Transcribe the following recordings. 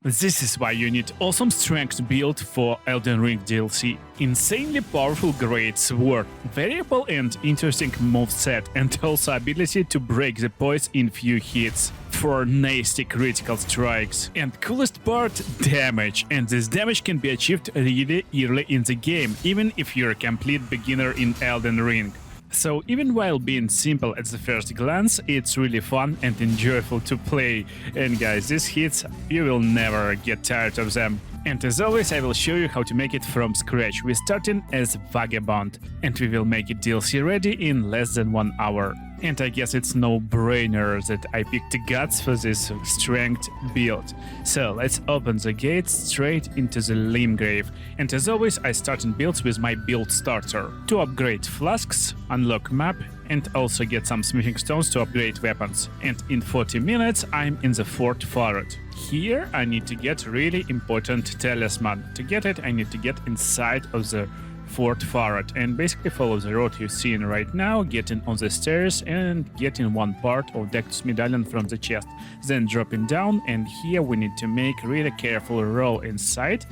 This is why you need awesome strength build for Elden Ring DLC. Insanely powerful Greatsword, variable and interesting moveset, and also ability to break the poise in few hits for nasty critical strikes. And coolest part, damage. And this damage can be achieved really early in the game, even if you're a complete beginner in Elden Ring. So even while being simple at the first glance, it's really fun and enjoyable to play. And guys, these hits, you will never get tired of them. And as always, I will show you how to make it from scratch. We're starting as Vagabond, and we will make it DLC ready in less than 1 hour. And I guess it's no-brainer that I picked Guts for this strength build. So let's open the gate straight into the Limgrave. And as always, I start in builds with my build starter. To upgrade flasks, unlock map, and also get some smithing stones to upgrade weapons. And in 40 minutes, I'm in the Fort Farad. Here I need to get really important talisman. To get it, I need to get inside of the Fort Farad and basically follow the road you're seeing right now, getting on the stairs and getting one part of Dectus medallion from the chest, then dropping down, and here we need to make really careful roll inside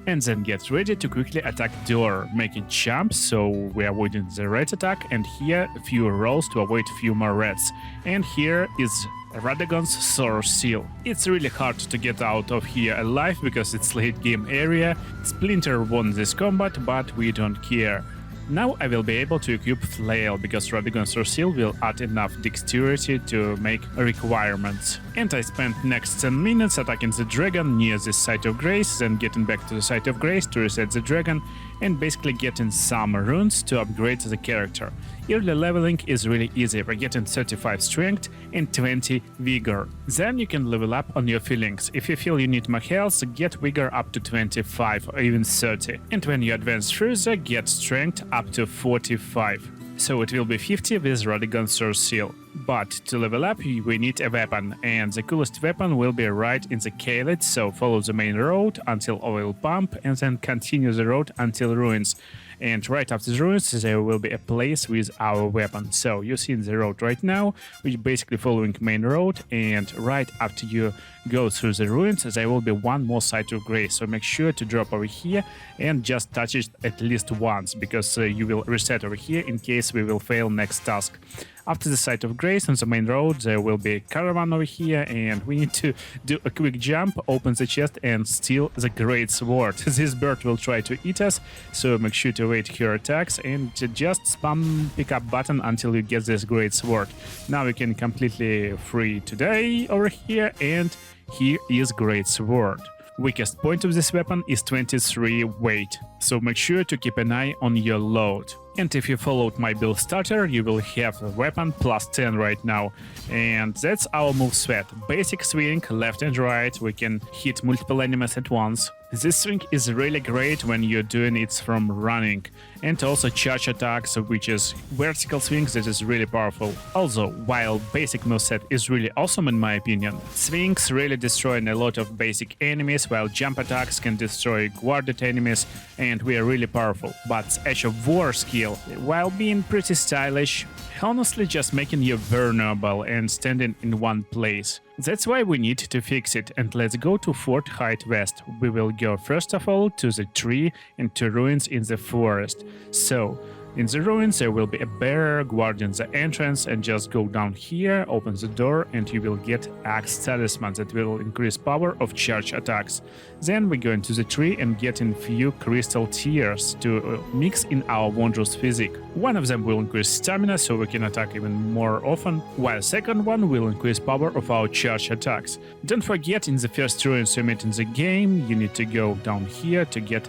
and then get ready to quickly attack door, make it jump so we're avoiding the red attack, and here a few rolls to avoid few more reds. And here is Radagon's Source Seal. It's really hard to get out of here alive because it's late game area. Splinter won this combat, but we don't care. Now I will be able to equip Flail because Radagon's Source Seal will add enough dexterity to make requirements. And I spent next 10 minutes attacking the dragon near this Site of Grace, then getting back to the Site of Grace to reset the dragon, and basically getting some runes to upgrade the character. Early leveling is really easy, we're getting 35 strength and 20 vigor. Then you can level up on your feelings. If you feel you need more health, get vigor up to 25 or even 30. And when you advance further, get strength up to 45. So it will be 50 with Radagon's Source Seal. But to level up, we need a weapon, and the coolest weapon will be right in the Caelid, so follow the main road until Oil Pump, and then continue the road until Ruins. And right after the Ruins, there will be a place with our weapon. So you see the road right now, which is basically following main road, and right after you go through the Ruins, there will be one more Site of Grace. So make sure to drop over here and just touch it at least once, because you will reset over here in case we will fail next task. After the Site of Grace on the main road, there will be a caravan over here, and we need to do a quick jump, open the chest, and steal the Greatsword. This bird will try to eat us, so make sure to wait her attacks and just spam pick up button until you get this Greatsword. Now we can completely free today over here, and here is Greatsword. Weakest point of this weapon is 23 weight, so make sure to keep an eye on your load. And if you followed my build starter, you will have a weapon plus 10 right now. And that's our moveset. Basic swing, left and right, we can hit multiple enemies at once. This swing is really great when you're doing it from running. And also charge attacks, which is vertical swings that is really powerful. Also, while basic moveset is really awesome in my opinion, swings really destroying a lot of basic enemies, while jump attacks can destroy guarded enemies, and we are really powerful. But Edge of War skill, while being pretty stylish, honestly just making you vulnerable and standing in one place. That's why we need to fix it, and let's go to Fort Height West. We will go first of all to the tree and to ruins in the forest. So, in the ruins there will be a bear guarding the entrance, and just go down here, open the door, and you will get Axe Talisman that will increase power of charge attacks. Then we go into the tree and get in few crystal tears to mix in our wondrous physique. One of them will increase stamina so we can attack even more often, while second one will increase power of our charge attacks. Don't forget, in the first ruins you meet in the game, you need to go down here to get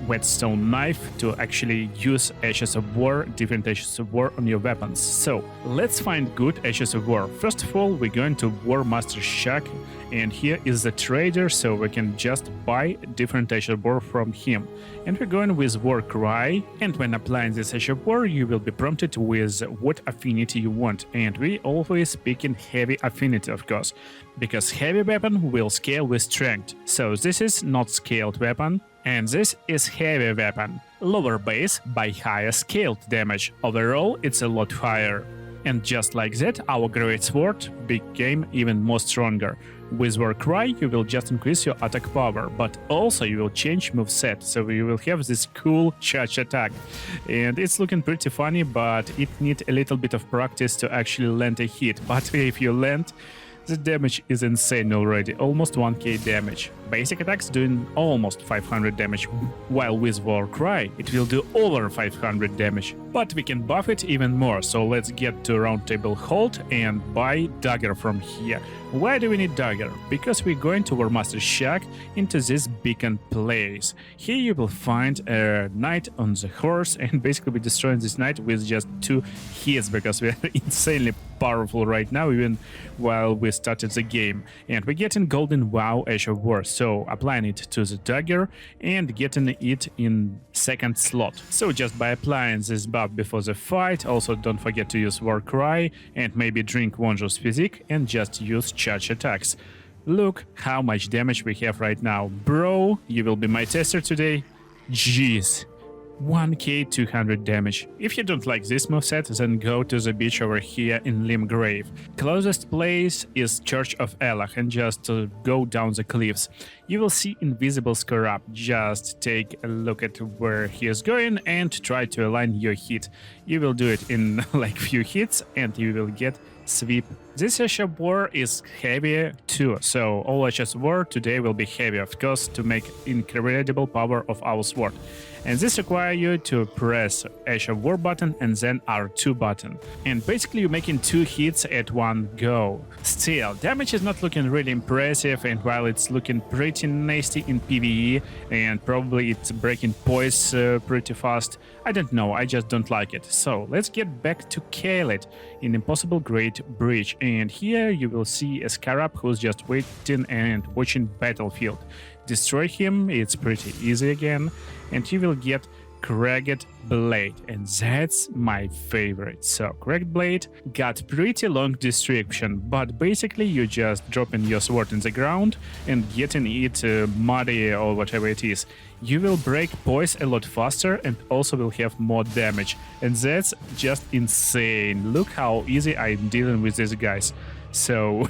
whetstone knife to actually use Ashes of War, different Ashes of War on your weapons. So let's find good Ashes of War. First of all, we're going to War Master's Shack, and here is the trader, so we can just buy different Ashes of War from him. And we're going with War Cry, and when applying this Ashes of War, you will be prompted with what affinity you want, and we always pick in heavy affinity, of course, because heavy weapon will scale with strength. So this is not scaled weapon, and this is heavy weapon. Lower base by higher scaled damage. Overall, it's a lot higher. And just like that, our Greatsword became even more stronger. With Warcry, you will just increase your attack power, but also you will change moveset, so you will have this cool charge attack. And it's looking pretty funny, but it needs a little bit of practice to actually land a hit. But if you land, the damage is insane already, almost 1k damage. Basic attacks doing almost 500 damage, while with Warcry it will do over 500 damage. But we can buff it even more, so let's get to Round Table Hold and buy Dagger from here. Why do we need Dagger? Because we're going to Warmaster's Shack into this beacon place. Here you will find a knight on the horse, and basically we're destroying this knight with just 2 hits, because we are insanely powerful right now, even while we started the game. And we're getting Golden Wow Ash of War, so applying it to the dagger and getting it in second slot. So just by applying this buff before the fight, also don't forget to use Warcry and maybe drink Wondrous Physique and just use charge attacks. Look how much damage we have right now. Bro, you will be my tester today? Jeez. 1k 200 damage. If you don't like this moveset, then go to the beach over here in Limgrave. Closest place is Church of Elach, and just go down the cliffs. You will see invisible scarab. Just take a look at where he is going and try to align your hit. You will do it in like few hits and you will get sweep. This Ash of War is heavy too, so all Ash of War today will be heavy, of course, to make incredible power of our sword. And this requires you to press Ash of War button and then R2 button. And basically you're making 2 hits at one go. Still, damage is not looking really impressive, and while it's looking pretty nasty in PvE and probably it's breaking poise pretty fast, I don't know, I just don't like it. So let's get back to Kaelid in Impossible Great Bridge. And here you will see a scarab who's just waiting and watching battlefield. Destroy him, it's pretty easy again, and you will get Cracked Blade, and that's my favorite. So Cracked Blade got pretty long description, but basically you just dropping your sword in the ground and getting it muddy or whatever it is. You will break poise a lot faster and also will have more damage, and that's just insane. Look how easy I'm dealing with these guys. So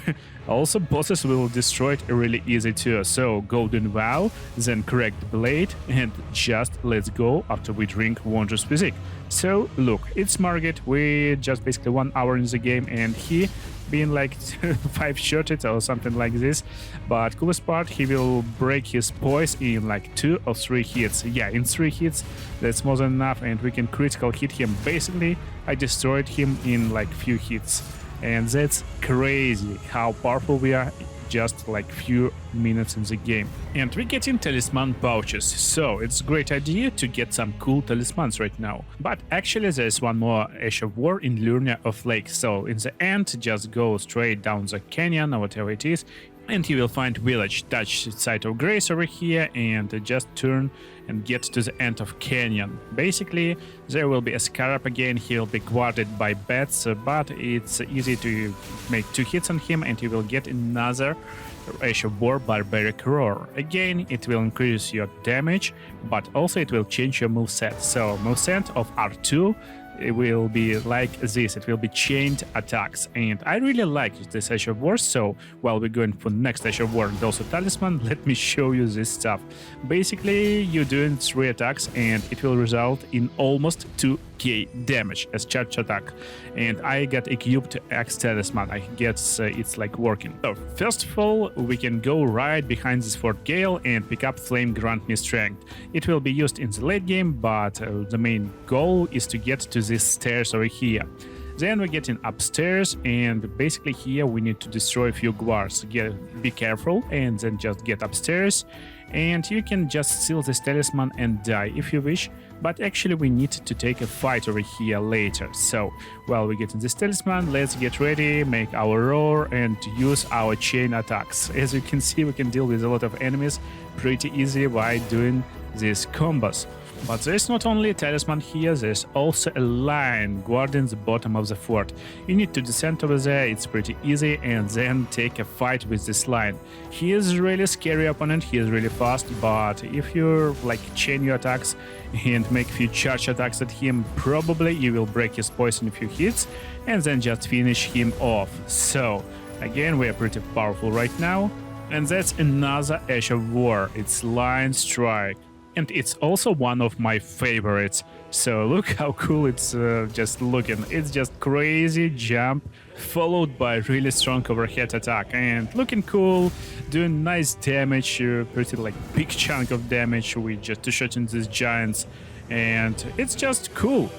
also bosses will destroy it really easy too. So Golden Vow, then Cracked Blade, and just let's go after we drink Wondrous Physique. So look, it's Margit. We just basically 1 hour in the game and he being like 5-shotted or something like this. But coolest part, he will break his poise in like 2 or 3 hits. Yeah, in 3 hits, that's more than enough, and we can critical hit him. Basically, I destroyed him in like few hits. And that's crazy how powerful we are just like few minutes in the game. And we're getting talisman pouches, so it's a great idea to get some cool talismans right now. But actually there's one more Ash of War in Lurnia of Lake, so in the end just go straight down the canyon or whatever it is, and you will find village, touch Site of Grace over here, and just turn and get to the end of canyon. Basically, there will be a scarab again. He will be guarded by bats, but it's easy to make 2 hits on him, and you will get another Ash of War Barbaric Roar. Again, it will increase your damage, but also it will change your moveset. So moveset of R2, it will be like this, it will be chained attacks, and I really like this Ash of War. So while we're going for next Ash of War and also Talisman, let me show you this stuff. Basically you're doing 3 attacks and it will result in almost 2k damage as charge attack, and I got equipped Axe Talisman. I guess it's like working. So first of all, we can go right behind this Fort Gale and pick up Flame Grant Me Strength. It will be used in the late game, but the main goal is to get to these stairs over here. Then we're getting upstairs, and basically here we need to destroy a few guards. Be careful and then just get upstairs, and you can just steal this talisman and die if you wish, but actually we need to take a fight over here later. So while we're getting this talisman, let's get ready, make our roar and use our chain attacks. As you can see, we can deal with a lot of enemies pretty easy by doing these combos. But there's not only a talisman here, there's also a lion guarding the bottom of the fort. You need to descend over there, it's pretty easy, and then take a fight with this lion. He is a really scary opponent, he is really fast, but if you like chain your attacks and make a few charge attacks at him, probably you will break his poison in a few hits and then just finish him off. So again, we are pretty powerful right now. And that's another Ash of War, it's Lion Strike. And it's also one of my favorites. So look how cool it's just looking. It's just crazy jump followed by really strong overhead attack. And looking cool, doing nice damage, pretty like big chunk of damage with just two-shotting these giants. And it's just cool.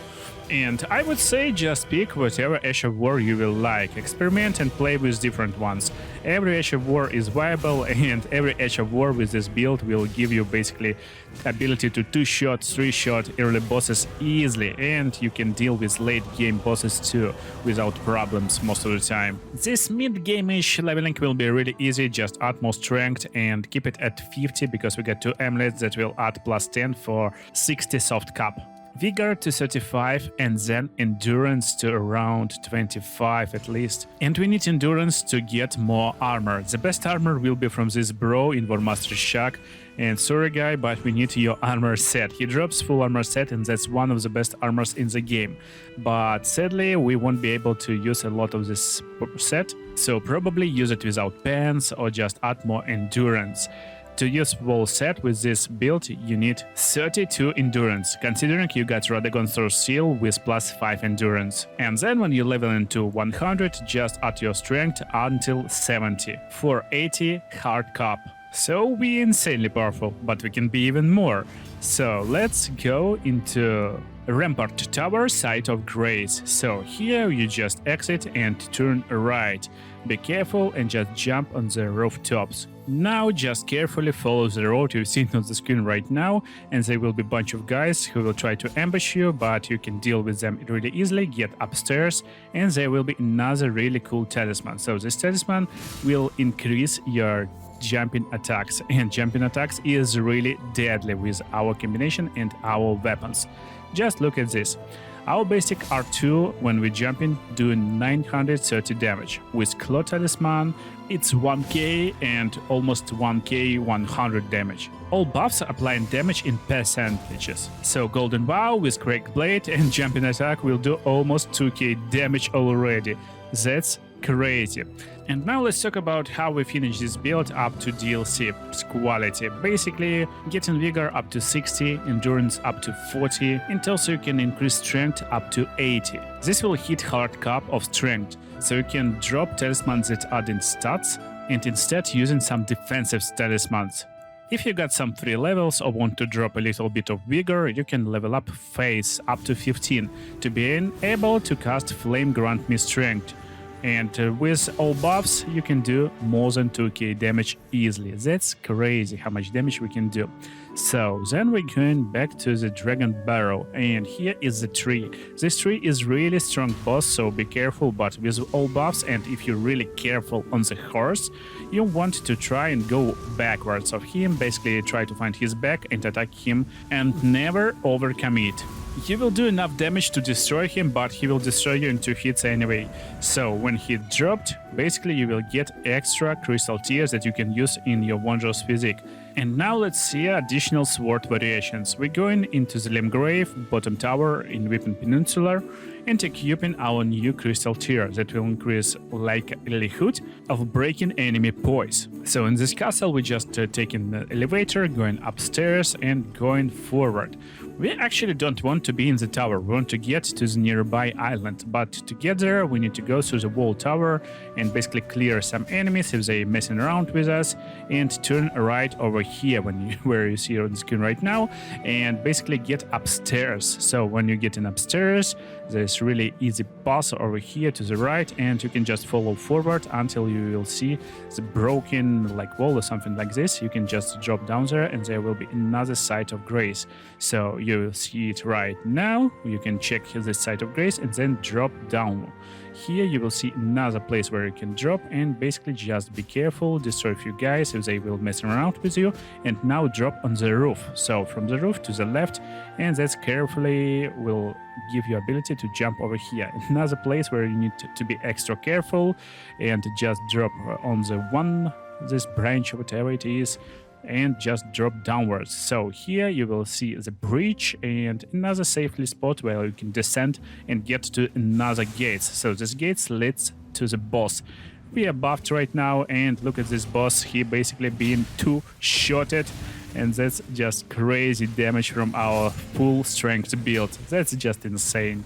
And I would say just pick whatever Ash of War you will like, experiment and play with different ones. Every Ash of War is viable, and every Ash of War with this build will give you basically ability to 2-shot, 3-shot early bosses easily, and you can deal with late game bosses too without problems most of the time. This mid-game-ish leveling will be really easy, just add more strength and keep it at 50 because we got 2 amulets that will add plus 10 for 60 soft cap. Vigor to 35 and then endurance to around 25 at least. And we need endurance to get more armor. The best armor will be from this bro in Warmaster Shack. And sorry guy, but we need your armor set. He drops full armor set and that's one of the best armors in the game. But sadly, we won't be able to use a lot of this set. So probably use it without pants or just add more endurance. To use full set with this build, you need 32 endurance, considering you got Radagon Thor Seal with plus 5 endurance. And then when you level into 100, just add your strength until 70 for 80 hard cap. So we're insanely powerful, but we can be even more. So let's go into Rampart Tower, Site of Grace. So here you just exit and turn right. Be careful and just jump on the rooftops. Now just carefully follow the road you've seen on the screen right now, and there will be a bunch of guys who will try to ambush you, but you can deal with them really easily, get upstairs, and there will be another really cool talisman. So this talisman will increase your jumping attacks, and jumping attacks is really deadly with our combination and our weapons. Just look at this. Our basic R2 when we jump in doing 930 damage. With Claw Talisman it's 1k and almost 1k 100 damage. All buffs are applying damage in percentages. So Golden Bow with Cracked Blade and Jumping Attack will do almost 2k damage already. That's crazy. And now let's talk about how we finish this build up to DLC quality. Basically, getting Vigor up to 60, Endurance up to 40, and also you can increase Strength up to 80. This will hit hard cap of Strength, so you can drop Talismans that add in stats, and instead using some defensive Talismans. If you got some free levels or want to drop a little bit of Vigor, you can level up Face up to 15 to be able to cast Flame Grant Me Strength. And with all buffs, you can do more than 2k damage easily. That's crazy how much damage we can do. So then we're going back to the Dragon Barrow, and here is the tree. This tree is really strong boss, so be careful, but with all buffs, and if you're really careful on the horse, you want to try and go backwards of him, basically try to find his back and attack him, and never overcommit. You will do enough damage to destroy him, but he will destroy you in 2 hits anyway. So when he dropped, basically you will get extra crystal tears that you can use in your Wondrous Physique. And now let's see additional sword variations. We're going into the Limgrave, bottom tower in Weapon Peninsula, and equipping our new crystal tier that will increase likelihood of breaking enemy poise. So in this castle we just taking the elevator, going upstairs and going forward. We actually don't want to be in the tower, we want to get to the nearby island, but to get there we need to go through the wall tower and basically clear some enemies if they're messing around with us, and turn right over here where you see on the screen right now, and basically get upstairs. So when you get in upstairs, there's really easy path over here to the right, and you can just follow forward until you will see the broken wall or something like this. You can just drop down there and there will be another Site of Grace. So you will see it right now. You can check the Site of Grace and then drop down. Here you will see another place where you can drop, and basically just be careful, destroy a few guys if they will mess around with you, you, and now drop on the roof. So from the roof to the left, and that carefully will give you ability to jump over here. Another place where you need to be extra careful and just drop on this branch, whatever it is, and just drop downwards. So here you will see the bridge and another safely spot where you can descend and get to another gate. So this gate leads to the boss. We are buffed right now, and look at this boss. He basically being two-shotted, and that's just crazy damage from our full strength build. That's just insane.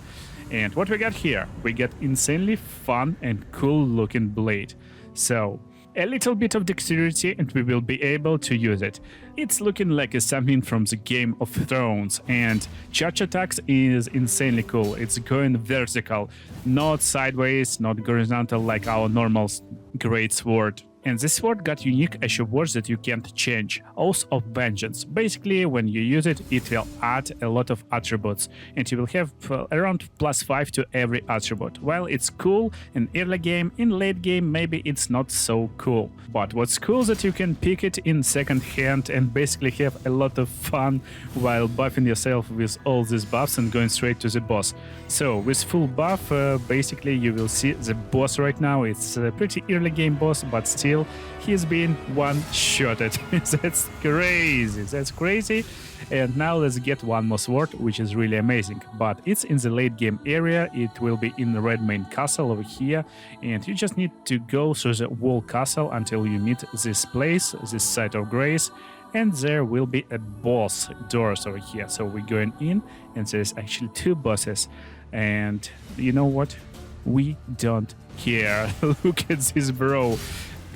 And what we got here? We get insanely fun and cool looking blade. So a little bit of dexterity and we will be able to use it. It's looking like something from the Game of Thrones, and charge attacks is insanely cool. It's going vertical, not sideways, not horizontal like our normal Greatsword. And this sword got unique issue words that you can't change. Oath of Vengeance. Basically, when you use it, it will add a lot of attributes, and you will have around +5 to every attribute. While it's cool in early game, in late game maybe it's not so cool. But what's cool is that you can pick it in second hand and basically have a lot of fun while buffing yourself with all these buffs and going straight to the boss. So with full buff, basically you will see the boss right now. It's a pretty early game boss, but still he's been one-shotted. That's crazy. That's crazy. And now let's get one more sword, which is really amazing. But it's in the late game area. It will be in the red main castle over here. And you just need to go through the wall castle until you meet this place, this site of grace. And there will be a boss doors over here. So we're going in, and there's actually two bosses. And you know what? We don't care. Look at this bro.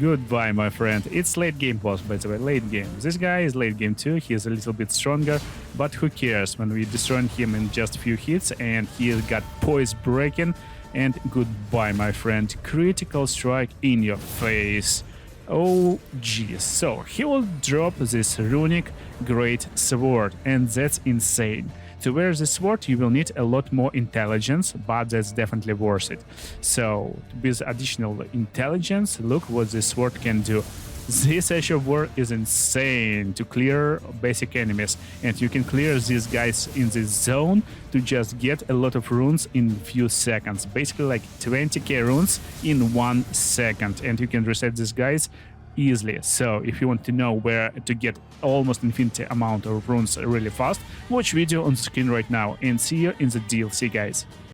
Goodbye, my friend. It's late game boss, by the way, late game. This guy is late game too. He is a little bit stronger, but who cares when we destroy him in just a few hits, and he got poise breaking. And goodbye, my friend. Critical strike in your face. Oh, geez. So he will drop this runic great sword, and that's insane. To wear this sword, you will need a lot more intelligence, but that's definitely worth it. So, with additional intelligence, look what this sword can do. This Ash of War is insane to clear basic enemies, and you can clear these guys in this zone to just get a lot of runes in few seconds. Basically like 20k runes in 1 second, and you can reset these guys easily. So if you want to know where to get almost infinite amount of runes really fast, watch video on screen right now, and see you in the DLC, guys.